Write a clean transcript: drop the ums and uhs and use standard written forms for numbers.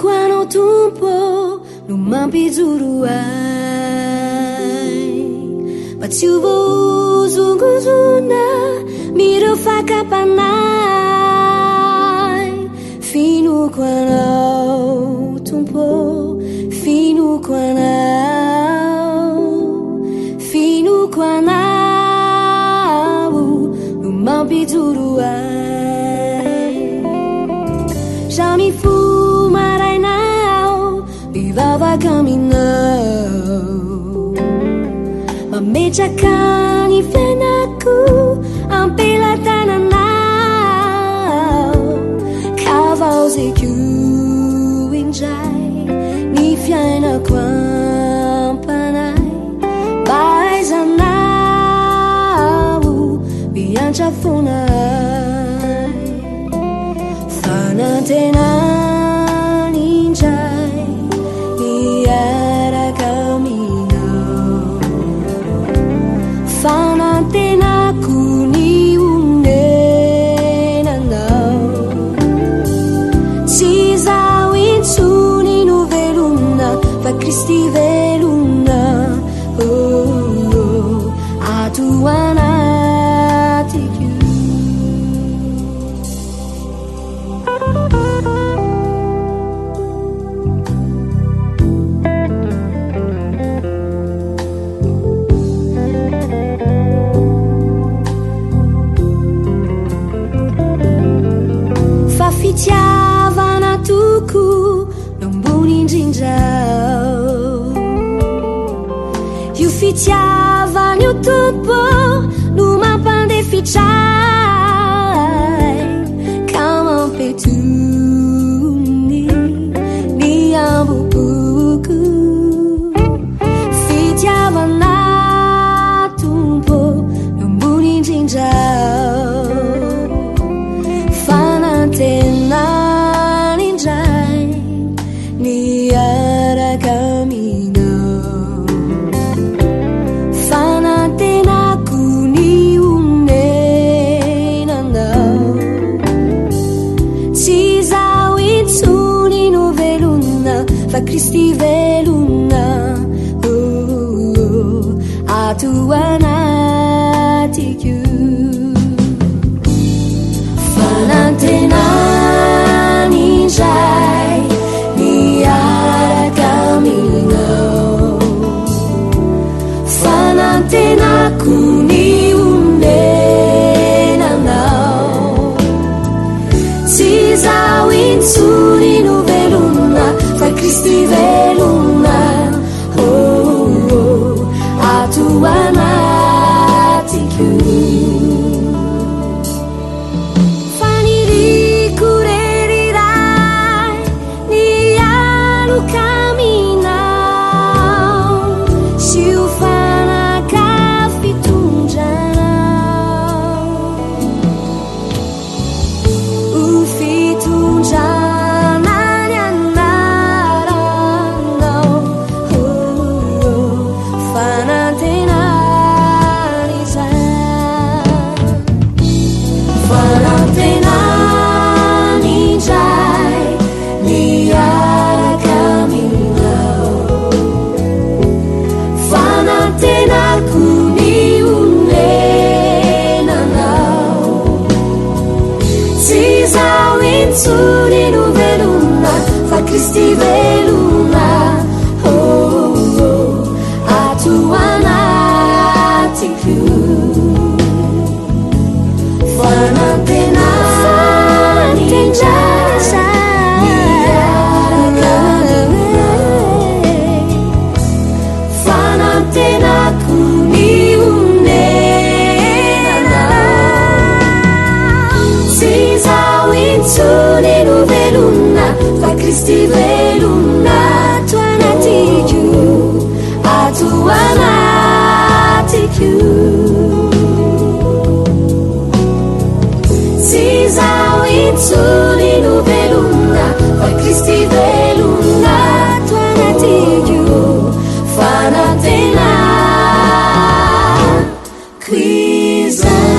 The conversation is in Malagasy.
quano tumpo no mampijuru ai Patsiuvo zunguzuna miro fakapanai Finu quano tumpo Finu quanau no mampijuru ai Já me fumarai now Vivava caminhau Mamejacani flenaku Ampela tananau Cavals e injai Ni fiaina quampanai Baizanau Bianca funai Fanatena ninjai Iara caminau Fanatena kuni unenanau Cisau insuni no veluna Va Cristi veluna Oh, oh Atuanatiku Fafitiava na tuku non buninjinjau You fitiava no tupo numa pande ficiai Kama petuni ni ambupuku Fitiava na tumpo non buninjinjau Fanatena ninjai Niara caminau Fanatena kuni unenanau Cisau insuni no veluna Va Cristi veluna Oh, oh Atuanatiku Fanatena ninjai Niara caminau Fanatena kuni unenanau Cisau insuni no veluna Va Cristi veluna Oh, oh Atuanatiku Insuni no veluna Va Cristi veluna Oh, oh Atuanatiku Fanatena ninjai Niara caminau Fanatena kuni unenanau Cisau insuni no veluna Va Cristi veluna Atuanatiku Atuanatiku Cisau insuni no veluna Va Cristi veluna Atuanatiku Fanatena Quizai